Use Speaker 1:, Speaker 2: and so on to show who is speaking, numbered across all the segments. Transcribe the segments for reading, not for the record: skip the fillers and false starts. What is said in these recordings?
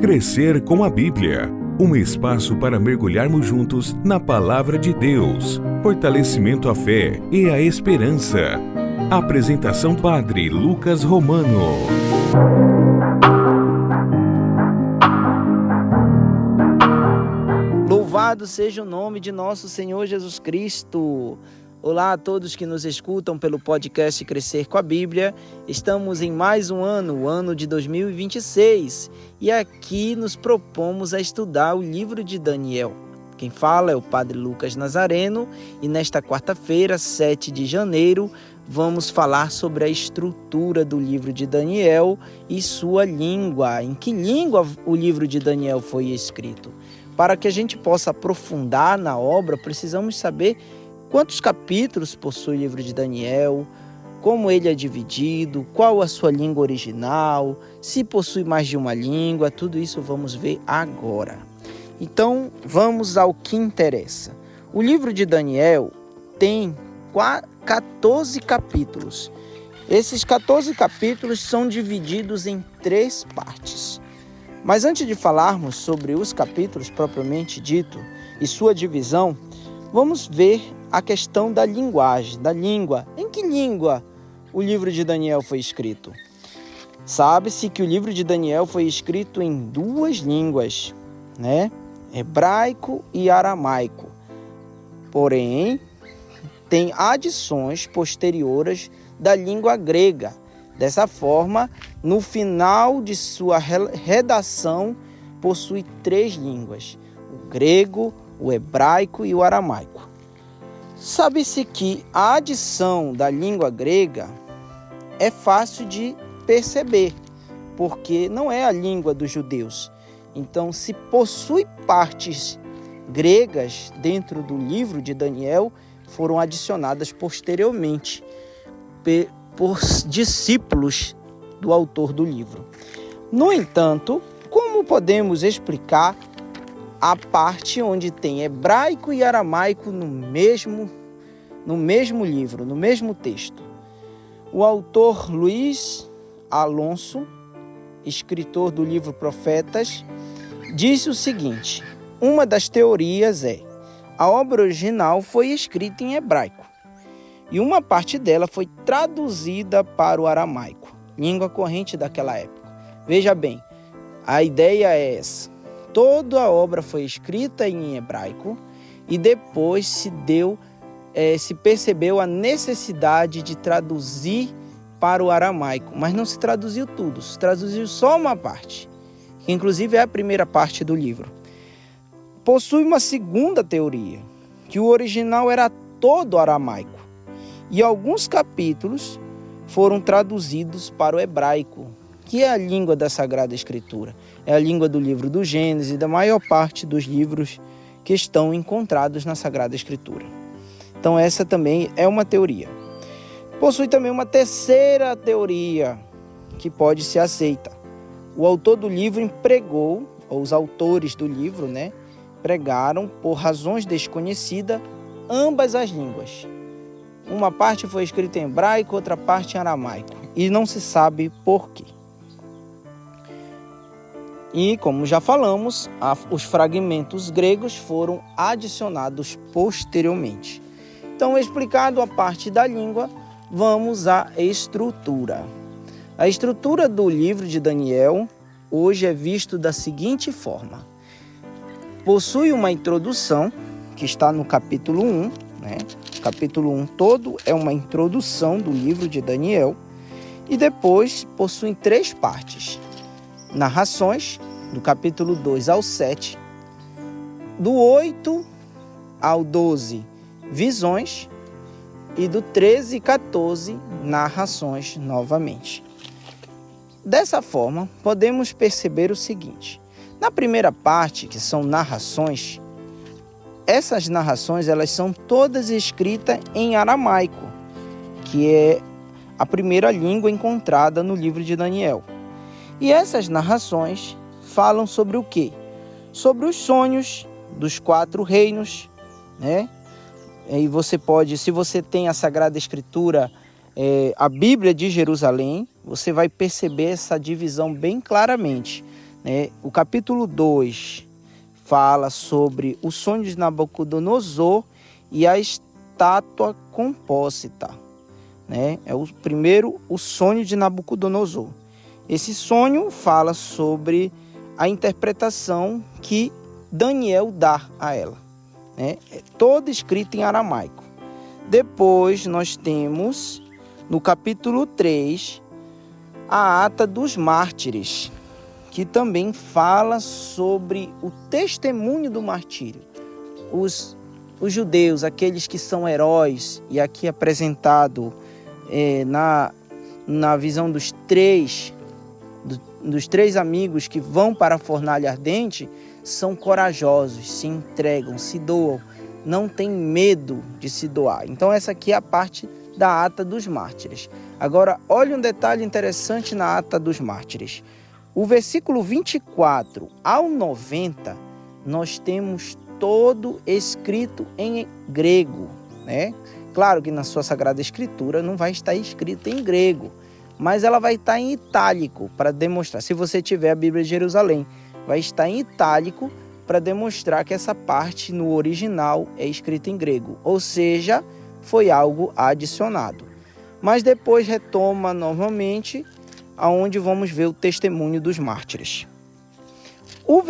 Speaker 1: Crescer com a Bíblia. Um espaço para mergulharmos juntos na Palavra de Deus. Fortalecimento à fé e à esperança. Apresentação Padre Lucas Romano.
Speaker 2: Louvado seja o nome de nosso Senhor Jesus Cristo. Olá a todos que nos escutam pelo podcast Crescer com a Bíblia. Estamos em mais um ano, o ano de 2026, e aqui nos propomos a estudar o livro de Daniel. Quem fala é o Padre Lucas Nazareno, e nesta quarta-feira, 7 de janeiro, vamos falar sobre a estrutura do livro de Daniel e sua língua. Em que língua o livro de Daniel foi escrito? Para que a gente possa aprofundar na obra, precisamos saber quantos capítulos possui o livro de Daniel, como ele é dividido, qual a sua língua original, se possui mais de uma língua, tudo isso vamos ver agora. Então, vamos ao que interessa. O livro de Daniel tem 14 capítulos. Esses 14 capítulos são divididos em 3 partes. Mas antes de falarmos sobre os capítulos propriamente dito e sua divisão, vamos ver a questão da linguagem, da língua. Em que língua o livro de Daniel foi escrito? Sabe-se que o livro de Daniel foi escrito em 2 línguas, né? Hebraico e aramaico. Porém, tem adições posteriores da língua grega. Dessa forma, no final de sua redação, possui 3 línguas: o grego, o hebraico e o aramaico. Sabe-se que a adição da língua grega é fácil de perceber, porque não é a língua dos judeus. Então, se possui partes gregas dentro do livro de Daniel, foram adicionadas posteriormente por discípulos do autor do livro. No entanto, como podemos explicar a parte onde tem hebraico e aramaico no mesmo livro, no mesmo texto? O autor Luiz Alonso, escritor do livro Profetas, disse o seguinte: uma das teorias é: a obra original foi escrita em hebraico e uma parte dela foi traduzida para o aramaico, língua corrente daquela época. Veja bem, a ideia é essa: toda a obra foi escrita em hebraico e depois se percebeu a necessidade de traduzir para o aramaico, mas não se traduziu tudo, se traduziu só uma parte, que inclusive é a primeira parte do livro. Possui uma segunda teoria, que o original era todo aramaico e alguns capítulos foram traduzidos para o hebraico, que é a língua da Sagrada Escritura. É a língua do livro do Gênesis e da maior parte dos livros que estão encontrados na Sagrada Escritura. Então essa também é uma teoria. Possui também uma terceira teoria que pode ser aceita. O autor do livro empregou, ou os autores do livro, pregaram, por razões desconhecidas, ambas as línguas. Uma parte foi escrita em hebraico, outra parte em aramaico, e não se sabe por quê. E, como já falamos, os fragmentos gregos foram adicionados posteriormente. Então, explicado a parte da língua, vamos à estrutura. A estrutura do livro de Daniel hoje é visto da seguinte forma: possui uma introdução, que está no capítulo 1, O capítulo 1 todo é uma introdução do livro de Daniel, e depois possui 3 partes: narrações, do capítulo 2 ao 7, do 8 ao 12, visões, e do 13 e 14, narrações novamente. Dessa forma, podemos perceber o seguinte: na primeira parte, que são narrações, essas narrações elas são todas escritas em aramaico, que é a primeira língua encontrada no livro de Daniel. E essas narrações falam sobre o quê? Sobre os sonhos dos 4 reinos, E você pode, se você tem a Sagrada Escritura, a Bíblia de Jerusalém, você vai perceber essa divisão bem claramente. né? O capítulo 2 fala sobre o sonho de Nabucodonosor e a estátua compósita, né? É o primeiro, o sonho de Nabucodonosor. Esse sonho fala sobre a interpretação que Daniel dá a ela, né? É todo escrito em aramaico. Depois nós temos, no capítulo 3, a ata dos mártires, que também fala sobre o testemunho do martírio. Os judeus, aqueles que são heróis, e aqui apresentado na visão dos três amigos que vão para a fornalha ardente, são corajosos, se entregam, se doam, não tem medo de se doar. Então essa aqui é a parte da ata dos mártires. Agora, olha um detalhe interessante na ata dos mártires. O versículo 24 ao 90, nós temos todo escrito em grego, né? Claro que na sua Sagrada Escritura não vai estar escrito em grego, mas ela vai estar em itálico para demonstrar. Se você tiver a Bíblia de Jerusalém, vai estar em itálico para demonstrar que essa parte no original é escrita em grego, ou seja, foi algo adicionado. Mas depois retoma novamente, aonde vamos ver o testemunho dos mártires. O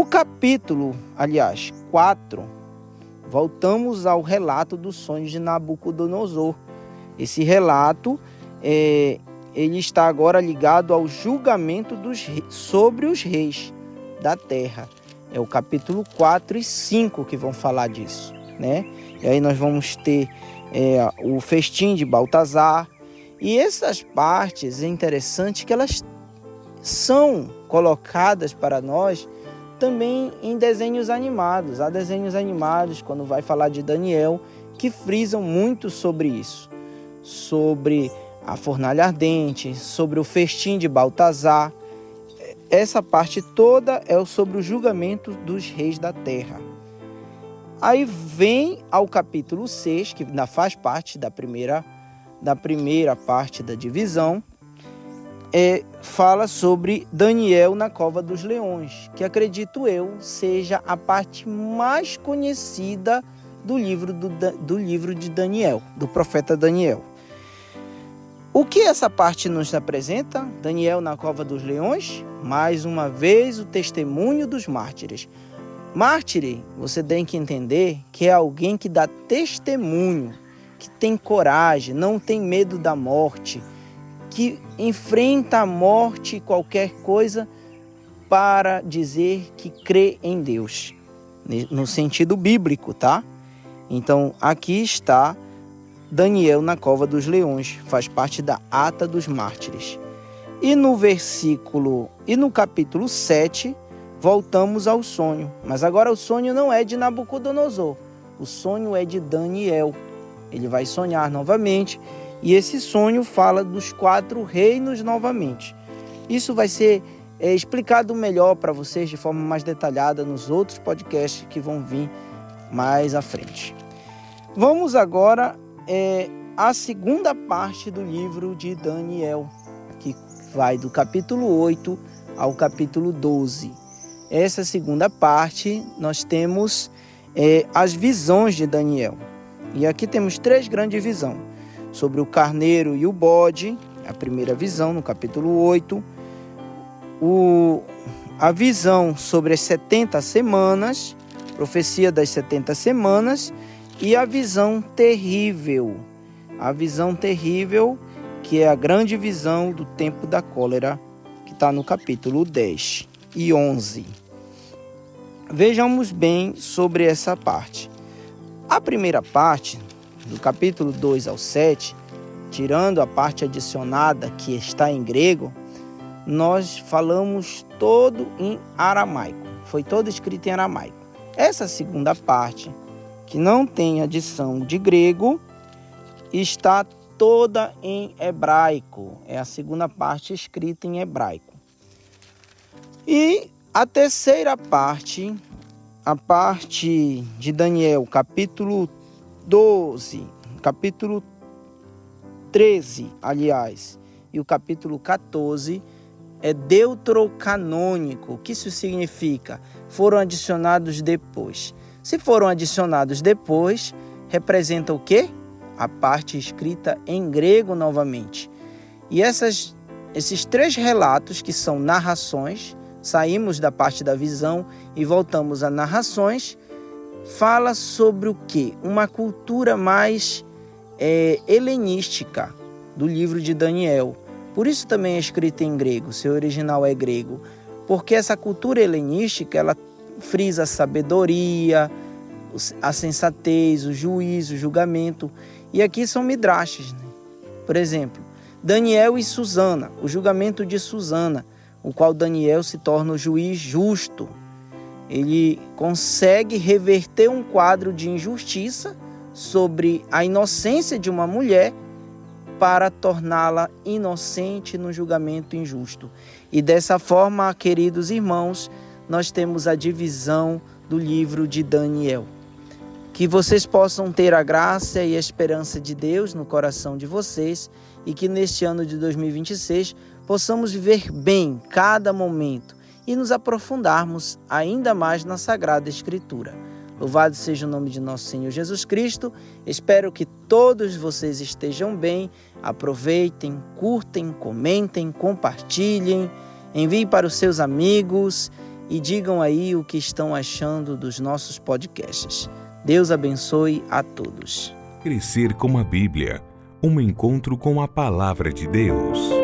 Speaker 2: capítulo 4, voltamos ao relato dos sonhos de Nabucodonosor. Esse relato, ele está agora ligado ao julgamento sobre os reis da terra. É o capítulo 4 e 5 que vão falar disso, né? E aí nós vamos ter o festim de Baltazar. E essas partes é interessante que elas são colocadas para nós também em desenhos animados. Há desenhos animados, quando vai falar de Daniel, que frisam muito sobre isso. Sobre a fornalha ardente, sobre o festim de Baltazar. Essa parte toda é sobre o julgamento dos reis da terra. Aí vem ao capítulo 6, que ainda faz parte da primeira parte da divisão, fala sobre Daniel na cova dos leões, que acredito eu seja a parte mais conhecida do livro de Daniel, do profeta Daniel. O que essa parte nos apresenta? Daniel na cova dos leões, mais uma vez o testemunho dos mártires. Mártire, você tem que entender que é alguém que dá testemunho, que tem coragem, não tem medo da morte, que enfrenta a morte e qualquer coisa para dizer que crê em Deus, no sentido bíblico, tá? Então, aqui está Daniel na cova dos leões, faz parte da ata dos mártires. E no capítulo 7, voltamos ao sonho, mas agora o sonho não é de Nabucodonosor, o sonho é de Daniel. Ele vai sonhar novamente e esse sonho fala dos 4 reinos novamente. Isso vai ser explicado melhor para vocês de forma mais detalhada nos outros podcasts que vão vir mais à frente. Vamos agora à segunda parte do livro de Daniel, que vai do capítulo 8 ao capítulo 12. Essa segunda parte nós temos as visões de Daniel. E aqui temos 3 grandes visões. Sobre o carneiro e o bode, a primeira visão no capítulo 8. A visão sobre as 70 semanas, profecia das 70 semanas. E a visão terrível. A visão terrível, que é a grande visão do tempo da cólera, que está no capítulo 10 e 11. Vejamos bem sobre essa parte. A primeira parte, do capítulo 2 ao 7, tirando a parte adicionada que está em grego, nós falamos todo em aramaico. Foi todo escrito em aramaico. Essa segunda parte, que não tem adição de grego, está toda em hebraico. É a segunda parte escrita em hebraico. E a terceira parte, a parte de Daniel, capítulo 12, capítulo 13, aliás, e o capítulo 14, é deuterocanônico. O que isso significa? Foram adicionados depois. Se foram adicionados depois, representa o quê? A parte escrita em grego novamente. E esses 3 relatos, que são narrações, saímos da parte da visão e voltamos a narrações, fala sobre o quê? Uma cultura mais helenística do livro de Daniel. Por isso também é escrito em grego, seu original é grego. Porque essa cultura helenística, ela frisa a sabedoria, a sensatez, o juízo, o julgamento. E aqui são midrashes, né? Por exemplo, Daniel e Susana, o julgamento de Susana, o qual Daniel se torna o juiz justo. Ele consegue reverter um quadro de injustiça sobre a inocência de uma mulher para torná-la inocente no julgamento injusto. E dessa forma, queridos irmãos, nós temos a divisão do livro de Daniel. Que vocês possam ter a graça e a esperança de Deus no coração de vocês e que neste ano de 2026 possamos viver bem cada momento e nos aprofundarmos ainda mais na Sagrada Escritura. Louvado seja o nome de nosso Senhor Jesus Cristo. Espero que todos vocês estejam bem. Aproveitem, curtem, comentem, compartilhem, enviem para os seus amigos e digam aí o que estão achando dos nossos podcasts. Deus abençoe a todos.
Speaker 1: Crescer com a Bíblia, um encontro com a Palavra de Deus.